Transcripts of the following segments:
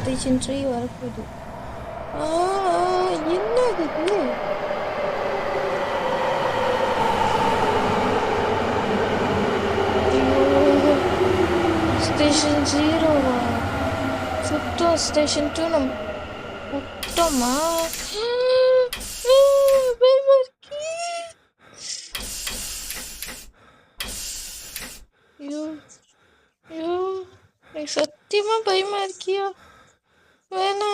Station 3 வரப்போகுது. என்னது இது? ஸ்டேஷன் 0வா? சுத்தம் ஸ்டேஷன் 2 நம்ம விட்டோமா? சத்தியமா பயமா இருக்கியா? வேணா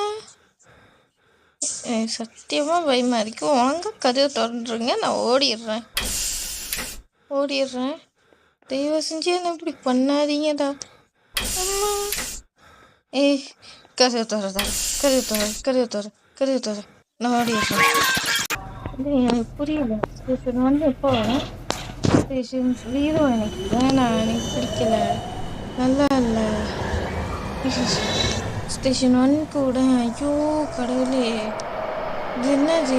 சத்தியமா பயமா இருக்கு. வாங்க கதவை திறந்துருங்க, நான் ஓடிடுறேன். தயவு செஞ்சு என்ன இப்படி பண்ணாதீங்கடா. அம்மா கதவை தர நான் ஓடிடுறேன். எனக்கு புரியல. ஸ்டேஷன் 1 எப்போ வரும்? ஸ்டேஷன் 0 எனக்கு வேணாம், எனக்கு பிடிக்கல, நல்லா இல்லை. ஸ்டேஷன் 1 கூட ஐயோ கடவுளே, இது என்னது?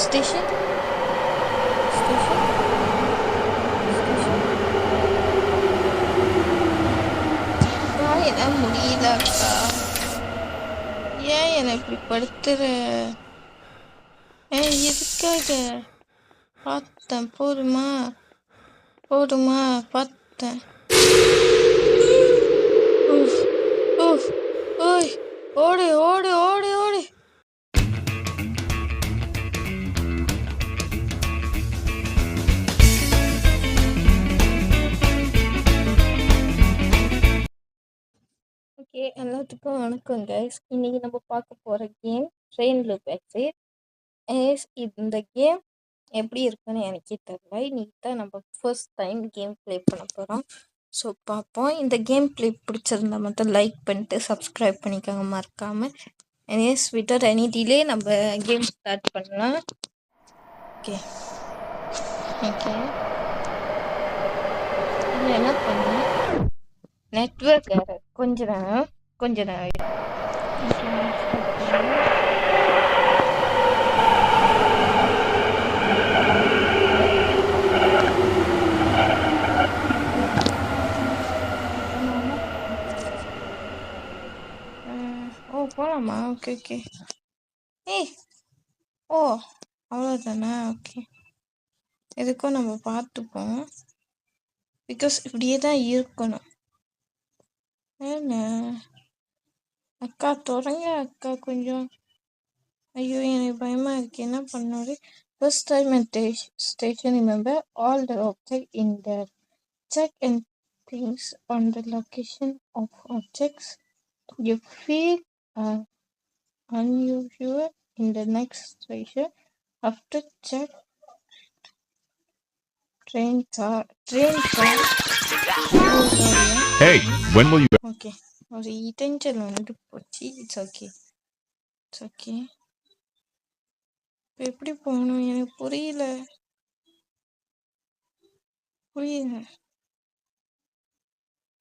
ஸ்டேஷன் என்ன முடியல அக்கா. ஏன் என்னை இப்படி படுத்துற? எதுக்காக? பார்த்தேன், போதுமா பார்த்தேன். ஓடு. ஓகே, எல்லாத்துக்கும் வணக்கம் கைஸ். இன்னைக்கு நம்ம பார்க்க போகிற கேம் ட்ரெயின் லூப் எக்ஸைட். இந்த கேம் எப்படி இருக்குன்னு எனக்கே தெரியல. இன்னைக்கு தான் நம்ம ஃபர்ஸ்ட் டைம் கேம் ப்ளே பண்ண போகிறோம். ஸோ பார்ப்போம். இந்த கேம் ப்ளே பிடிச்சிருந்தா மட்டும் லைக் பண்ணிட்டு சப்ஸ்கிரைப் பண்ணிக்கோங்க மறக்காமல். வித்தவுட் எனி டிலே நம்ம கேம் ஸ்டார்ட் பண்ணலாம். ஓகே இதில் என்ன பண்ணேன்? Network error. கொஞ்ச நேரம் போகலாமா? ஓகே. அவ்வளோதானே? ஓகே, எதுக்கும் நம்ம பார்த்துப்போம். பிகாஸ் இப்படியே தான் இருக்கணும். என்ன அக்கா தொடங்க அக்கா கொஞ்சம். ஐயோ எனக்கு பயமா இருக்கு, என்ன பண்ணாரு? First time at station, remember all the objects in there. Check and things on the location of objects you feel unusual in the next station. After check train car. Hey, when will you Okay, ஒரு இடைஞ்சல் வந்து போச்சு. It's okay. இப்போ எப்படி போகணும் எனக்கு புரியல.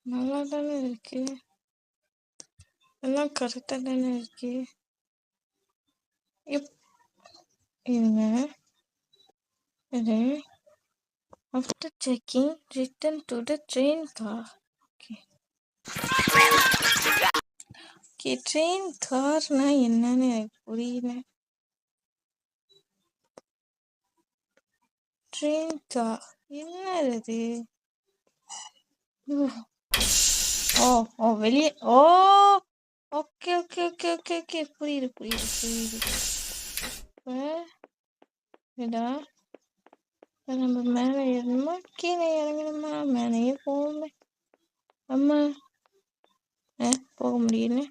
நல்லா தானே இருக்கு, எல்லாம் கரெக்டாக தானே இருக்கு. இருங்க. After checking, return to the train car. Okay, train carனா என்னன்னு எனக்கு புரியல. ட்ரெயின் கார் என்னது? வெளியே. ஓகே. புரியுது. நம்ம மேலே ஏறணுமா கீழே இறங்கணுமா? மேலேயே போகணுமே. அம்மா போக முடியுன்னு.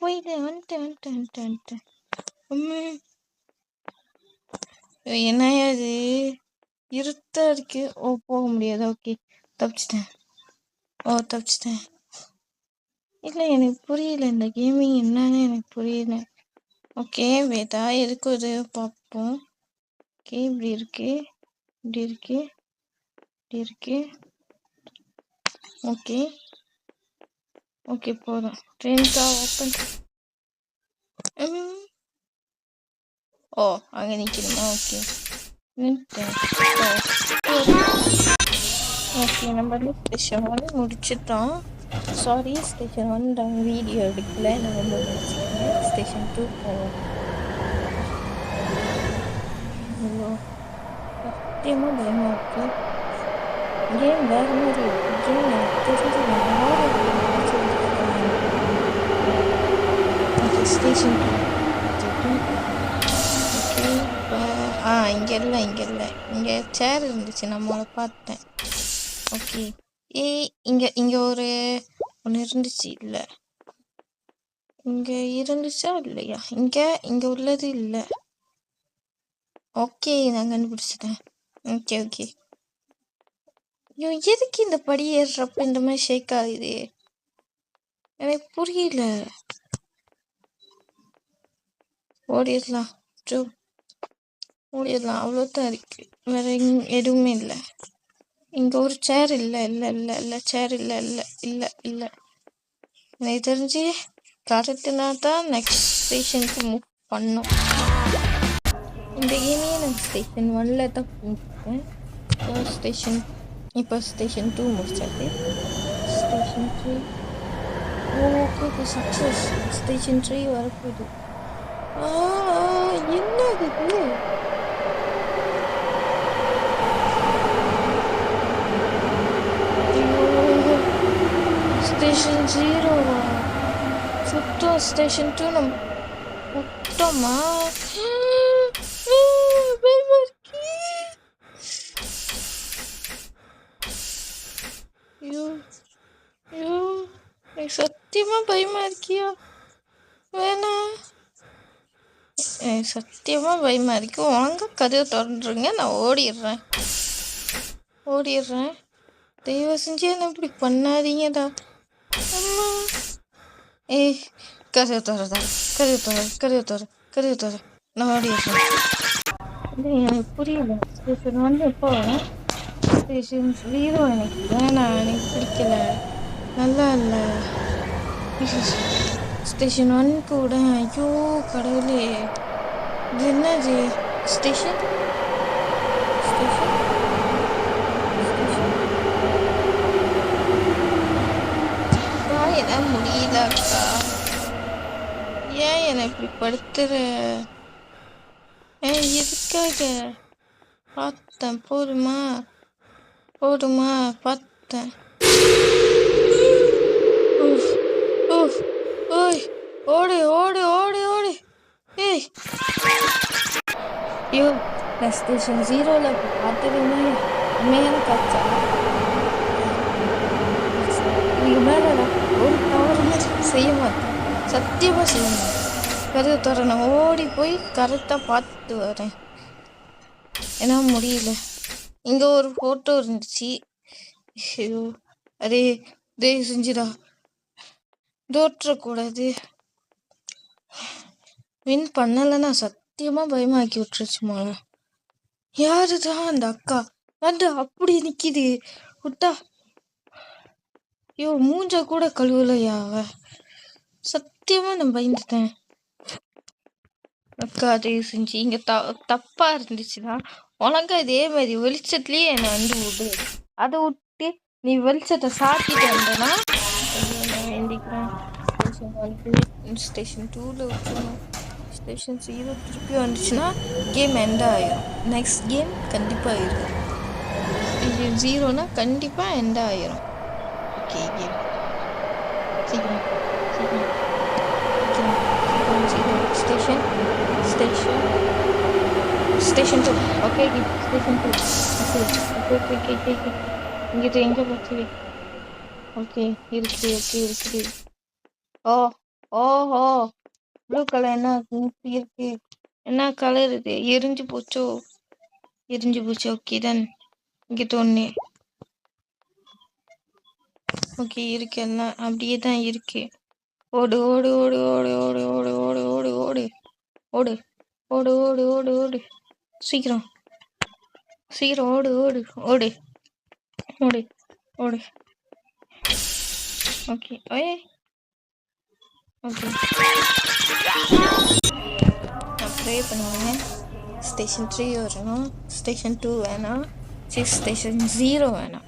போயிட்டு வந்துட்டேன். அம்மா என்னது இருட்டா இருக்கு. போக முடியாது. ஓகே, தப்பிச்சிட்டேன். இல்லை எனக்கு புரியல, இந்த கேமிங் என்னன்னு எனக்கு புரியல. ஓகே வேதா எதுக்கு இது பார்ப்போம். ஓகே இப்படி இருக்கு. ஓகே போதும். Train car open. அங்கே நிற்கணுமா? ஓகே ஓகே, நம்ம ஸ்டேஷன் முடிச்சிட்டோம். சாரி, ஸ்டேஷன் 1 நாங்கள் வீடியோ எடுக்கல, நான் ரொம்ப மன்னிச்சுக்கோங்க. ஸ்டேஷன் 2 போவோம். ஐயோ, சத்தியமாக பயமாக இருக்கு. கேம் வேறு மாதிரி இருக்கு. கேம் எனக்கு தெரிஞ்சு நான் ஹாரர் கேம் ஏதாச்சும் எடுத்துருக்கேன். Okay, station 2 okay. இங்கே இல்லை, இங்கே சேர் இருந்துச்சு, நம்மளை பார்த்தேன். ஓகே, இங்கே ஒரு ஒன்று இருந்துச்சு. இல்லை, இங்கே இருந்துச்சா இல்லையா? இங்கே உள்ளது இல்லை. ஓகே, நான் கண்டுபிடிச்சிட்டேன். ஓகே. ஐயோ, எதுக்கு இந்த படி ஏறுறப்ப இந்த மாதிரி ஷேக் ஆகுது? எனக்கு புரியல. ஓடிடலாம், ஓடிடலாம். அவ்வளோதான் இருக்கு, வேற எதுவுமே இல்லை. இங்கே ஒரு சேர் இல்லை. சேர் இல்லை. எனக்கு தெரிஞ்சு கரெக்டுனா தான் நெக்ஸ்ட் ஸ்டேஷனுக்கு மூவ் பண்ணோம். இந்த கேமையே நான் ஸ்டேஷன் 1 தான் முடிச்சேன். இப்போ ஸ்டேஷன் 2 முடிச்சாச்சு. Station 3 okay, success. ஸ்டேஷன் 3 வரப்போகுது. என்னது இது? ஸ்டேஷன் 0வா? சுத்தம். ஸ்டேஷன் 2 நம்ம சுத்தமா சத்தியமா பயமா இருக்கியா? வேணாம், சத்தியமா பயமா இருக்கு. வாங்க, கதவை திறந்துருங்க, நான் ஓடிடுறேன். தயவு செஞ்சு என்ன இப்படி பண்ணாதீங்கடா. அம்மா, கதவை திற. நான் ஓடிடுறேன். எனக்கு புரியல. ஸ்டேஷன் 1 எப்போ வரும்? ஸ்டேஷன் 0 எனக்கு வேணாம், எனக்கு பிடிக்கல, நல்லா இல்லை. ஸ்டேஷன் 1 கூட. ஐயோ கடவுளே, இது என்னது? ஸ்டேஷன் என்ன முடியல அக்கா. ஏன் என்னை இப்படி படுத்துற? எதுக்காக? பார்த்தேன், போதுமா பார்த்தேன். ஓடு. ஐயோ, நான் ஸ்டேஷன் 0ல் பார்த்ததுமே உண்மையான காட்சா? இதுக்கு மேலே ஒரு தவறுமே செய்ய மாட்டேன், சத்தியமாக செய்ய மாட்டேன். கருது தர நான் ஓடி போய் கரெக்டாக பார்த்துட்டு வரேன். ஏன்னா முடியல. இங்கே ஒரு ஃபோட்டோ இருந்துச்சு. ஐயோ, அரே தயவு செஞ்சுடா, தோற்றக்கூடாது. வின் பண்ணலைன்னா சத்தியமாக பயமாக்கி விட்டுருச்சுமா. யாருதான் அந்த அக்கா வந்து அப்படி நிற்கிது விட்டா? ஐயோ, மூஞ்ச கூட கழுவலையா அவ? சத்தியமாக நான் பயந்துட்டேன். அக்கா தயவு செஞ்சு இங்கே தப்பாக இருந்துச்சுன்னா உனக்கு இதே மாதிரி வெளிச்சத்துலேயே என்னை வந்து விடு. அதை விட்டு நீ வெளிச்சத்தை சாத்திட்டு வந்தனா நான் வேண்டிக்கிறேன். ஸ்டேஷன் 1 ஸ்டேஷன் 2ல் விட்டுருணும். ஸ்டேஷன் 0 திருப்பி வந்துச்சுன்னா கேம் எண்ட் ஆயிரும். நெக்ஸ்ட் கேம் கண்டிப்பாக இருக்கும். ஸ்டேஷன் 0னா கண்டிப்பாக எண்ட் ஆயிரும். ஓகே, கேம் சீக்கிரம். ஸ்டேஷன் 2. Okay, station 2. ஓகே. இங்கிட்ட எங்கே போச்சு? ஓகே, இருக்குது. ஓஹோ, ப்ளூ கலர் என்ன இருக்கு? என்ன கலர் இது? எரிஞ்சு போச்சு. ஓகே தான். இங்கிட்ட ஒன்று. ஓகே, இருக்கு, எல்லாம் அப்படியே தான் இருக்கு. ஓடு. சீக்கிரம் ஓடு. ஓகே. நான் ப்ரே பண்ணுவேன். ஸ்டேஷன் 3 வரணும், ஸ்டேஷன் 2 வேணாம், ஸ்டேஷன் 0 வேணாம்.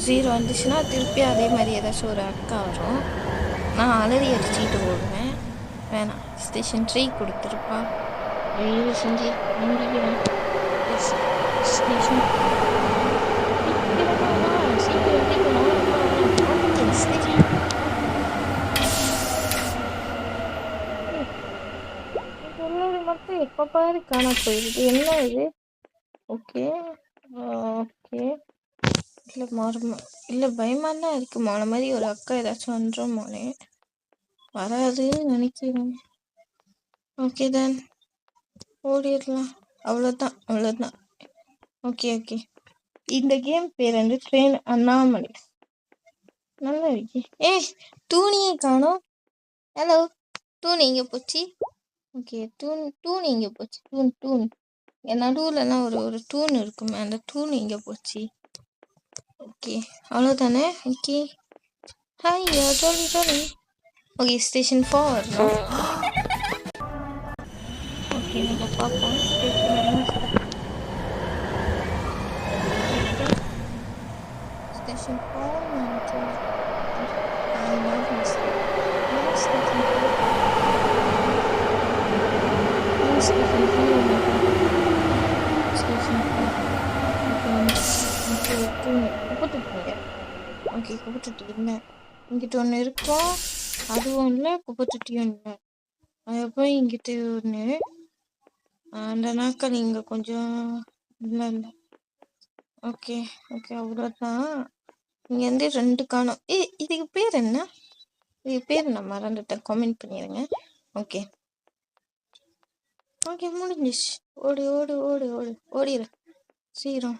0 வந்துச்சுன்னா திருப்பி அதே மாதிரி ஏதாச்சும் ஒரு அக்கா வரும். நான் அலறி அடிச்சுக்கிட்டு ஓடுவேன். வேணாம், ஸ்டேஷன் 3 கொடுத்துருப்பா. தயவு செஞ்சு நம்பிக்கிறேன். ஸ்டேஷன் சீக்கிரம் ஸ்டேஷன் மட்டும் எப்போ பாரு காண போயிடுது. என்ன இது? Okay okay. இல்லை மரமா இல்லை பயமாக தான் இருக்குது. மொன மாதிரி ஒரு அக்கா ஏதாச்சும் வந்துடும் மோனே. வராதுன்னு நினைக்கிறேன். ஓகே தான், ஓடிடலாம். அவ்வளோதான் அவ்வளோதான். Okay okay. இந்த கேம் பேர் வந்து ட்ரெயின் அண்ணாமலை. நல்லா இருக்கு. ஏய், தூணியை காணோம். ஹலோ, தூண் எங்கே போச்சு? ஓகே, தூண் எங்கே போச்சு? தூண் என் நடுவுலலாம் ஒரு தூண் இருக்குமே, அந்த தூண் எங்கே போச்சு? ஓகே, அவ்வளோதானே. Okay, hi jolly. Okay, station 4 வரணும். ஓகே, நம்ம பார்ப்போம் ஸ்டேஷன் 4 ஓகே, குப்பத்தொட்டி இல்லை. இங்கிட்ட ஒன்று இருக்கும், அதுவும் இல்லை, குப்பத்தொட்டியும் இல்லை. அதுக்கப்புறம் இங்கிட்ட ஒன்று. அந்த நாட்கள் இங்கே கொஞ்சம் இல்லை. ஓகே ஓகே, அவ்வளோதான். இங்கேருந்து 2 காணும். இதுக்கு பேர் என்ன? இதுக்கு பேர் நான் மறந்துட்டேன், கமெண்ட் பண்ணிடுங்க. ஓகே ஓகே, முடிஞ்சிச்சு. ஓடிடு சீக்கிரம்.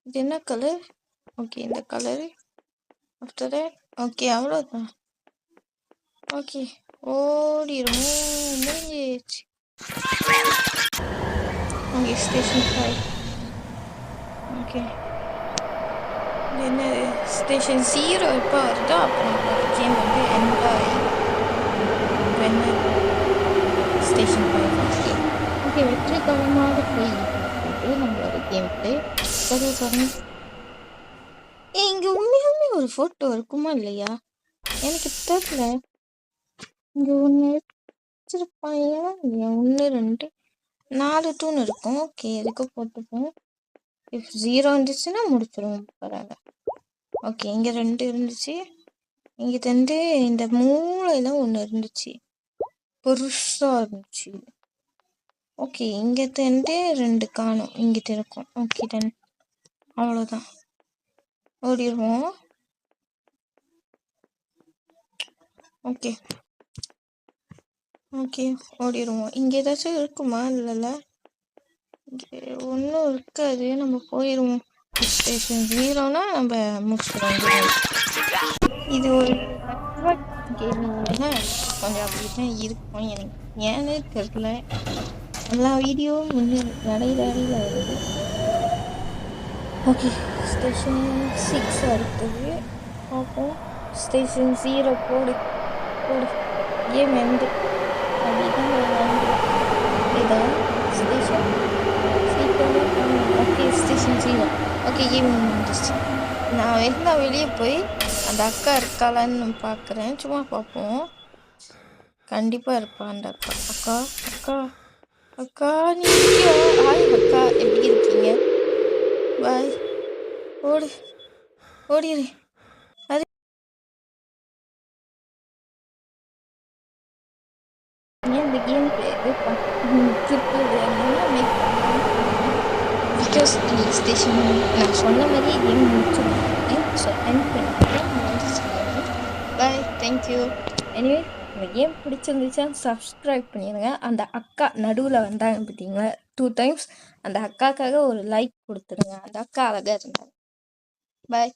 இது என்ன கலர்? ஓகே, இந்த கலரு. ஆஃப்டர் தட் ஓகே, அவ்வளோதான். ஓகே, ஓடிடும். முடிஞ்சிச்சு. Okay, station 5. ஓகே, என்ன ஸ்டேஷன் 0 எப்போ வருதோ அப்போ நம்மளோட கேம் வந்து எண்ட் ஆகி ஸ்டேஷன் 5. ஓகே, வெற்றிகரமாக போயிட்டு நம்மளோட கேம் பிளே பாருங்க. இங்கே உண்மையாலுமே ஒரு ஃபோட்டோ இருக்குமா இல்லையா? எனக்கு தெரியல. இங்கே ஒன்று வச்சிருப்பாங்க இல்லையா? 1 2 4 தூண் இருக்கும். ஓகே, எதுக்கு போட்டுப்போம். இஃப் 0 வந்துச்சுன்னா முடிச்சிடுவோம், பரவாயில்ல. ஓகே, இங்கே 2 இருந்துச்சு. இங்கே தந்து இந்த மூளையில் ஒன்று இருந்துச்சு, பெருசாக இருந்துச்சு. ஓகே, இங்கே தந்து 2 காணும், இங்கிட்ட இருக்கும். ஓகே டன், அவ்வளோதான். ஓடிடுவோம். ஓகே ஓகே, ஓடிடுவோம். இங்கே ஏதாச்சும் இருக்குமா? இல்லைல்ல, இங்கே ஒன்றும் இருக்காது. நம்ம போயிடுவோம். ஸ்டேஷன் 0னா நம்ம முடிச்சிடுவோம். இது ஒரு கேமிங்னா கொஞ்சம் அப்படி தான் இருக்கும். எனக்கு ஏன்னு தெரியல. எல்லா வீடியோவும் இடையில வருது. ஓகே, ஸ்டேஷன் 6 அடுத்தது பார்ப்போம். ஸ்டேஷன் 0 போடு கேம் எண்டு. அப்படிதான் இதான் station okay, station 0. Okay, game முடிஞ்சிச்சு. நான் வெளியே போய் அந்த அக்கா இருக்காளான்னு பார்க்குறேன். சும்மா பார்ப்போம். கண்டிப்பாக இருப்பா அந்த அக்கா. அக்கா அக்கா அக்கா நீங்க ஹாய் அக்கா, எப்படி இருக்கீங்க? பாய். ஓடிடு. அது ஏன் இந்த கேம் பேர் பிகாஸ் ஸ்டேஷன் நான் சொன்ன மாதிரியே கேம் முடிச்சுருக்கேன். ஸோ எண்ட் பண்ணிக்கிறேன். பாய், தேங்க்யூ. எனிவே, இந்த கேம் பிடிச்சிருந்துச்சுன்னா சப்ஸ்கிரைப் பண்ணிடுங்க. அந்த அக்கா நடுவில் வந்தாங்க பார்த்தீங்களா 2 டைம்ஸ், அந்த அக்காக்காக ஒரு லைக் கொடுத்துருங்க. அந்த அக்கா அழகாக இருந்தாங்க. பாய்.